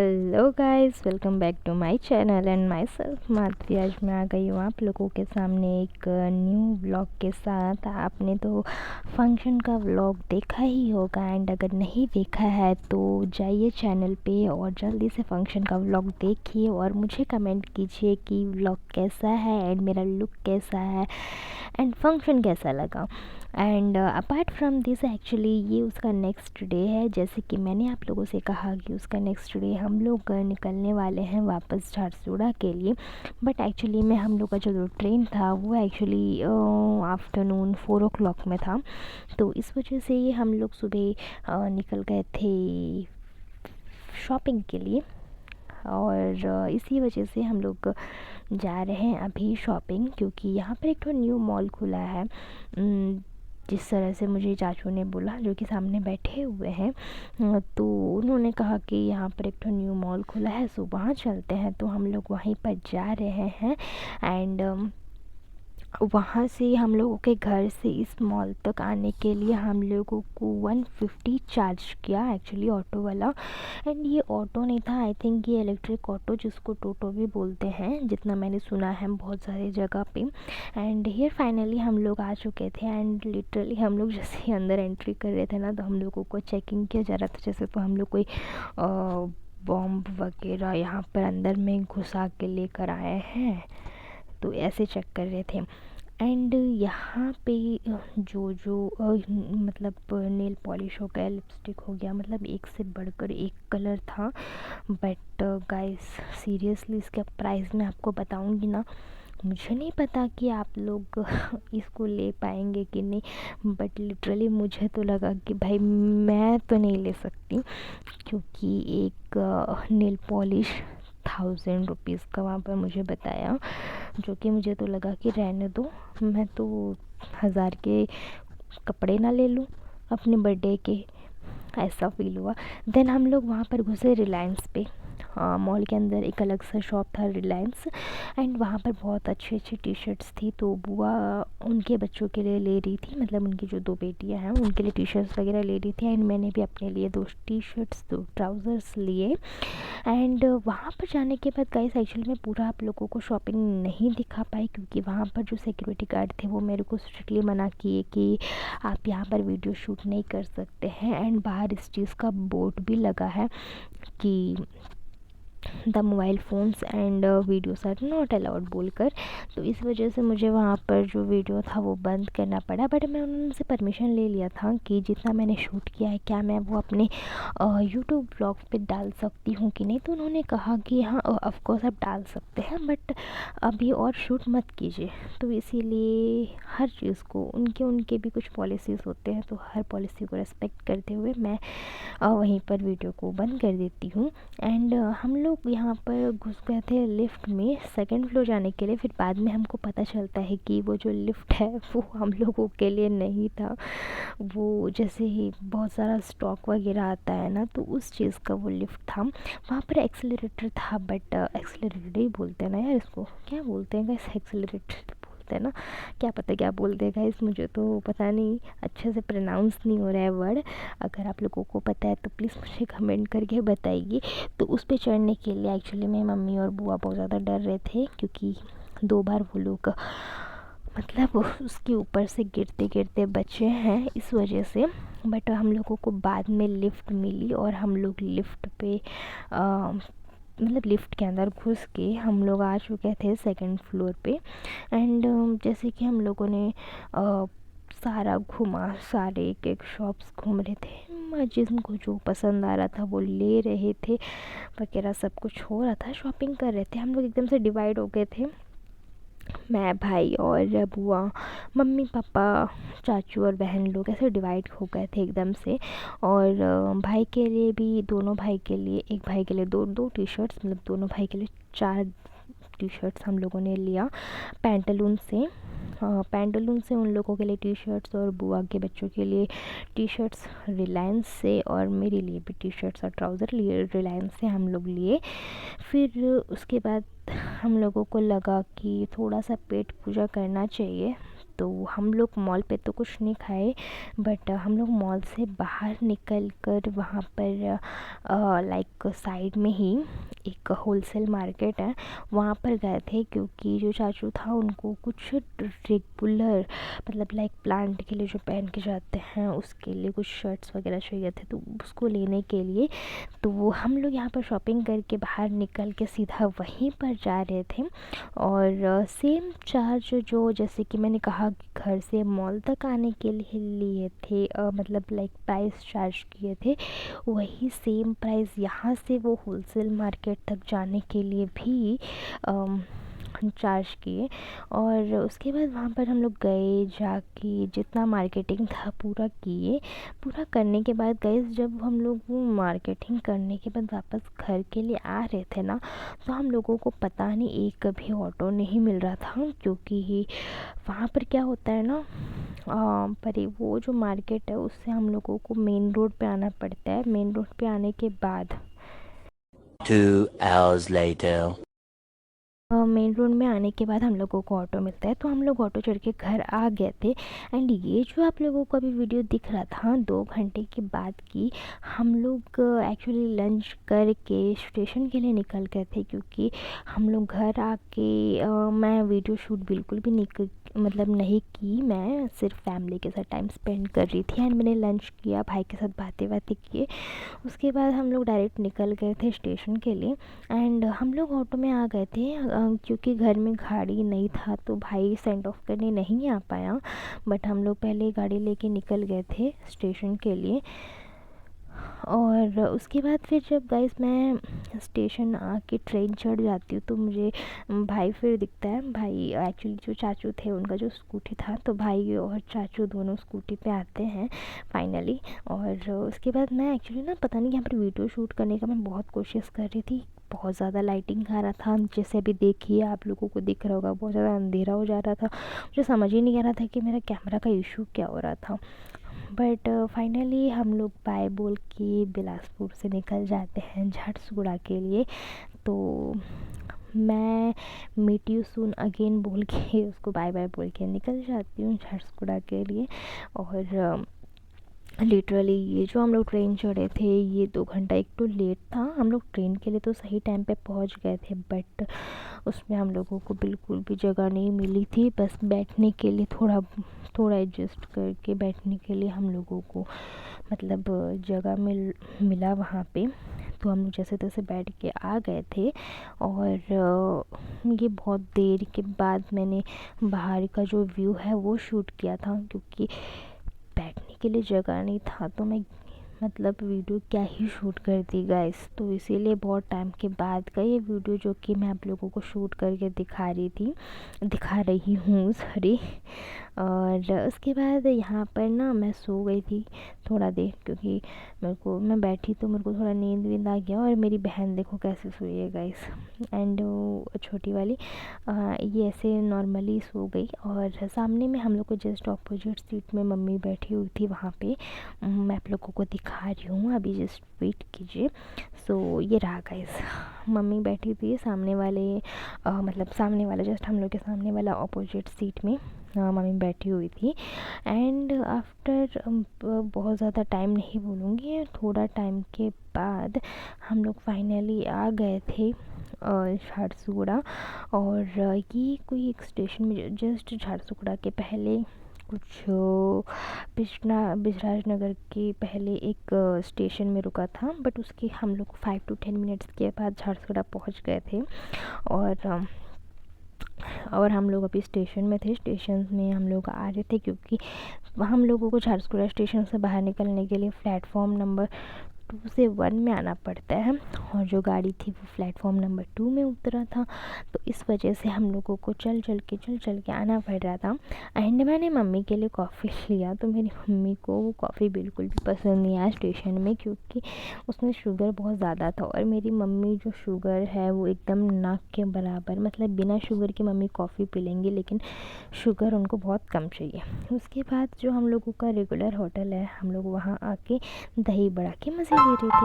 Hello guys, welcome back to my channel and myself Madhavi. आज मैं आ गई हूँ आप लोगों के सामने एक न्यू व्लॉग के साथ। आपने तो फंक्शन का व्लॉग देखा ही होगा, एंड अगर नहीं देखा है तो जाइए चैनल पे और जल्दी से फंक्शन का व्लॉग देखिए और मुझे कमेंट कीजिए कि व्लॉग कैसा है एंड मेरा लुक कैसा है एंड फंक्शन कैसा लगा। And apart from this actually ये उसका नेक्स्ट डे है। जैसे कि मैंने आप लोगों से कहा कि उसका नेक्स्ट डे हम लोग निकलने वाले हैं वापस झारसुगड़ा के लिए। बट एक्चुअली में हम लोग का जो ट्रेन था वो एक्चुअली आफ्टरनून 4 o'clock में था, तो इस वजह से ये हम लोग सुबह निकल गए थे शॉपिंग के लिए। और इसी वजह से हम लोग जा रहे हैं अभी शॉपिंग, क्योंकि यहाँ पर एक तो न्यू मॉल खुला है। जिस तरह से मुझे चाचू ने बोला, जो कि सामने बैठे हुए हैं, तो उन्होंने कहा कि यहाँ पर एक तो न्यू मॉल खुला है, सो वहाँ चलते हैं। तो हम लोग वहीं पर जा रहे हैं। एंड वहाँ से हम लोगों के घर से इस मॉल तक आने के लिए हम लोगों को 150 चार्ज किया एक्चुअली ऑटो वाला। एंड ये ऑटो नहीं था, आई थिंक ये इलेक्ट्रिक ऑटो, जिसको टोटो भी बोलते हैं, जितना मैंने सुना है बहुत सारे जगह पे। एंड हियर फाइनली हम लोग आ चुके थे। एंड लिटरली हम लोग जैसे ही अंदर एंट्री कर रहे थे ना, तो हम लोगों को चेकिंग किया जा रहा था, जैसे तो हम लोग कोई बॉम्ब वगैरह यहाँ पर अंदर में घुसा के लेकर आए हैं, तो ऐसे चेक कर रहे थे। एंड यहाँ पे जो जो मतलब नेल पॉलिश हो गया, लिपस्टिक हो गया, मतलब एक से बढ़कर एक कलर था। बट गाइस सीरियसली इसका प्राइस मैं आपको बताऊंगी ना, मुझे नहीं पता कि आप लोग इसको ले पाएंगे कि नहीं, बट लिटरली मुझे तो लगा कि भाई मैं तो नहीं ले सकती, क्योंकि एक नेल पॉलिश 1000 रुपीज़ का वहाँ पर मुझे बताया, जो कि मुझे तो लगा कि रहने दो, मैं तो 1000 के कपड़े ना ले लूँ अपने बर्थडे के, ऐसा फील हुआ। देन हम लोग वहाँ पर घुसे रिलायंस पे। हाँ, मॉल के अंदर एक अलग सा शॉप था रिलायंस। एंड वहाँ पर बहुत अच्छी अच्छी टी शर्ट्स थी, तो बुआ उनके बच्चों के लिए ले रही थी, मतलब उनकी जो 2 बेटियाँ हैं उनके लिए टी शर्ट्स वगैरह ले रही थी। एंड मैंने भी अपने लिए 2 टी शर्ट्स 2 ट्राउज़र्स लिए। एंड वहाँ पर जाने के बाद गाइस एक्चुअली मैं पूरा आप लोगों को शॉपिंग नहीं दिखा पाई, क्योंकि वहाँ पर जो सिक्योरिटी गार्ड थे वो मेरे को स्ट्रिक्टली मना किए कि आप यहाँ पर वीडियो शूट नहीं कर सकते हैं। एंड बाहर इस चीज़ का बोर्ड भी लगा है कि the mobile phones and videos are not allowed बोलकर। तो इस वजह से मुझे वहाँ पर जो वीडियो था वो बंद करना पड़ा। बट मैं उनसे परमिशन ले लिया था कि जितना मैंने शूट किया है क्या मैं वो अपने यूट्यूब ब्लॉग पे डाल सकती हूँ कि नहीं। तो उन्होंने कहा कि हाँ ऑफ कोर्स आप डाल सकते हैं, बट अभी और शूट मत कीजिए। तो इसीलिए हर चीज़ को उनके भी कुछ पॉलिसीज़ होते हैं, तो हर पॉलिसी को रेस्पेक्ट करते हुए मैं वहीं पर वीडियो को बंद कर देती हूँ। एंड हम लोग यहाँ पर घुस गए थे लिफ्ट में सेकंड फ्लोर जाने के लिए। फिर बाद में हमको पता चलता है कि वो जो लिफ्ट है वो हम लोगों के लिए नहीं था। वो जैसे ही बहुत सारा स्टॉक वगैरह आता है ना, तो उस चीज़ का वो लिफ्ट था। वहाँ पर एक्सेलरेटर था, बट एक्सेलरेटर ही बोलते हैं ना यार, इसको क्या बोलते हैं गाइस, एक्सेलरेटर बोलते हैं ना, क्या पता क्या बोलते हैं गाइस, मुझे तो पता नहीं, अच्छे से प्रोनाउंस नहीं हो रहा है वर्ड। अगर आप लोगों को पता है तो प्लीज़ मुझे कमेंट करके बताइए। तो उस पे चढ़ने के लिए एक्चुअली मेरी मम्मी और बुआ बहुत ज़्यादा डर रहे थे, क्योंकि 2 बार वो लोग मतलब उसके ऊपर से गिरते गिरते बचे हैं इस वजह से। बट हम लोगों को बाद में लिफ्ट मिली और हम लोग लिफ्ट पे मतलब लिफ्ट के अंदर घुस के हम लोग आ चुके थे सेकंड फ्लोर पे। एंड जैसे कि हम लोगों ने सारा घूमा, सारे एक एक शॉप्स घूम रहे थे, जिनको जो पसंद आ रहा था वो ले रहे थे वगैरह, सब कुछ हो रहा था, शॉपिंग कर रहे थे। हम लोग एकदम से डिवाइड हो गए थे, मैं, भाई और बुआ, मम्मी पापा, चाचू और बहन लोग ऐसे डिवाइड हो गए थे एकदम से। और भाई के लिए भी, दोनों भाई के लिए, एक भाई के लिए दो दो टी शर्ट्स, मतलब दोनों भाई के लिए 4 टी शर्ट्स हम लोगों ने लिया पैंटालून से। पैंटालून से उन लोगों के लिए टी शर्ट्स और बुआ के बच्चों के लिए टी शर्ट्स रिलायंस से, और मेरे लिए भी टी शर्ट्स और ट्राउज़र लिए रिलायंस से हम लोग लिए। फिर उसके बाद हम लोगों को लगा कि थोड़ा सा पेट पूजा करना चाहिए, तो हम लोग मॉल पे तो कुछ नहीं खाए, बट हम लोग मॉल से बाहर निकल कर वहाँ पर लाइक साइड में ही एक होलसेल मार्केट है, वहाँ पर गए थे। क्योंकि जो चाचू था उनको कुछ रेगुलर मतलब लाइक प्लांट के लिए जो पहन के जाते हैं उसके लिए कुछ शर्ट्स वगैरह चाहिए थे, तो उसको लेने के लिए तो वो हम लोग यहाँ पर शॉपिंग करके बाहर निकल के सीधा वहीं पर जा रहे थे। और सेम चार्ज जो जैसे कि मैंने कहा कि घर से मॉल तक आने के लिए थे, मतलब लाइक प्राइस चार्ज किए थे, वही सेम प्राइस यहाँ से वो होलसेल मार्केट तक जाने के लिए भी चार्ज किए। और उसके बाद वहाँ पर हम लोग गए, जाके जितना मार्केटिंग था पूरा किए। पूरा करने के बाद गाइस जब हम लोग वो मार्केटिंग करने के बाद वापस घर के लिए आ रहे थे ना, तो हम लोगों को पता नहीं एक भी ऑटो नहीं मिल रहा था। क्योंकि वहाँ पर क्या होता है ना, पर वो जो मार्केट है उससे हम लोगों को मेन रोड पे आना पड़ता है। मेन रोड पे आने के बाद 2 hours later. मेन रोड में आने के बाद हम लोगों को ऑटो मिलता है, तो हम लोग ऑटो चढ़ के घर आ गए थे। एंड ये जो आप लोगों को अभी वीडियो दिख रहा था 2 घंटे के बाद की, हम लोग एक्चुअली लंच करके स्टेशन के लिए निकल गए थे। क्योंकि हम लोग घर आके मैं वीडियो शूट बिल्कुल भी नहीं की, मैं सिर्फ फैमिली के साथ टाइम स्पेंड कर रही थी। एंड मैंने लंच किया, भाई के साथ बातें किए। उसके बाद हम लोग डायरेक्ट निकल गए थे स्टेशन के लिए। एंड हम लोग ऑटो में आ गए थे, क्योंकि घर में गाड़ी नहीं था तो भाई सेंड ऑफ करने नहीं आ पाया। बट हम लोग पहले गाड़ी लेके निकल गए थे स्टेशन के लिए। और उसके बाद फिर जब गाइस मैं स्टेशन आके ट्रेन चढ़ जाती हूँ तो मुझे भाई फिर दिखता है। भाई एक्चुअली जो चाचू थे उनका जो स्कूटी था, तो भाई और चाचू दोनों स्कूटी पे आते हैं फाइनली। और उसके बाद मैं एक्चुअली ना पता नहीं यहाँ पर वीडियो शूट करने का मैं बहुत कोशिश कर रही थी। बहुत ज़्यादा लाइटिंग आ रहा था, जैसे अभी देखिए आप लोगों को दिख रहा होगा, बहुत ज़्यादा अंधेरा हो जा रहा था। मुझे समझ ही नहीं आ रहा था कि मेरा कैमरा का इशू क्या हो रहा था। बट फाइनली हम लोग बाय बोल के बिलासपुर से निकल जाते हैं झारसुगुड़ा के लिए। तो मैं मीट यू सून अगेन बोल के उसको बाय बाय बोल के निकल जाती हूँ झारसुगुड़ा के लिए। और लिटरली ये जो हम लोग ट्रेन चढ़े थे ये 2 घंटा एक तो लेट था। हम लोग ट्रेन के लिए तो सही टाइम पे पहुंच गए थे, बट उसमें हम लोगों को बिल्कुल भी जगह नहीं मिली थी। बस बैठने के लिए थोड़ा एडजस्ट करके बैठने के लिए हम लोगों को मतलब जगह मिला वहाँ पे। तो हम लोग जैसे तैसे बैठ के आ गए थे। और ये बहुत देर के बाद मैंने बाहर का जो व्यू है वो शूट किया था। क्योंकि बैठने के लिए जगह नहीं था तो मैं मतलब वीडियो क्या ही शूट करती गाइस। तो इसीलिए बहुत टाइम के बाद का ये वीडियो जो कि मैं आप लोगों को शूट करके दिखा रही हूँ सॉरी। और उसके बाद यहाँ पर ना मैं सो गई थी थोड़ा देर, क्योंकि मैं बैठी तो मेरे को थोड़ा नींद आ गया। और मेरी बहन देखो कैसे सोई है गाइस। एंड छोटी वाली ये ऐसे नॉर्मली सो गई। और सामने में हम लोग को जस्ट अपोजिट सीट में मम्मी बैठी हुई थी वहाँ पे। मैं आप लोगों को दिखा रही हूँ, अभी जस्ट वेट कीजिए। सो ये रहा गाइस, मम्मी बैठी थी सामने वाले मतलब सामने वाला जस्ट हम लोग के सामने वाला अपोजिट सीट में मम्मी बैठी हुई थी। एंड आफ्टर बहुत ज़्यादा टाइम नहीं बोलूँगी, थोड़ा टाइम के बाद हम लोग फाइनली आ गए थे झारसुगुड़ा। और ये कोई एक स्टेशन में जस्ट झारसुगुड़ा के पहले कुछ बिजराज नगर के पहले एक स्टेशन में रुका था। बट उसके हम लोग 5 to 10 मिनट्स के बाद झारसुगुड़ा पहुंच गए थे। और हम लोग अभी स्टेशन में थे, स्टेशन में हम लोग आ रहे थे। क्योंकि हम लोगों को झारसुगुड़ा स्टेशन से बाहर निकलने के लिए प्लेटफॉर्म नंबर 2 से 1 में आना पड़ता है। और जो गाड़ी थी वो प्लेटफॉर्म नंबर 2 में उतरा था। तो इस वजह से हम लोगों को चल चल के आना पड़ रहा था। एंड मैंने मम्मी के लिए कॉफ़ी लिया, तो मेरी मम्मी को वो कॉफ़ी बिल्कुल भी पसंद नहीं आया स्टेशन में, क्योंकि उसमें शुगर बहुत ज़्यादा था। और मेरी मम्मी जो शुगर है वो एकदम नाक के बराबर, मतलब बिना शुगर के मम्मी कॉफ़ी पी लेंगी, लेकिन शुगर उनको बहुत कम चाहिए। उसके बाद जो हम लोगों का रेगुलर होटल है, हम लोग वहाँ आके दही बड़ा के मज़े ले रहे थे।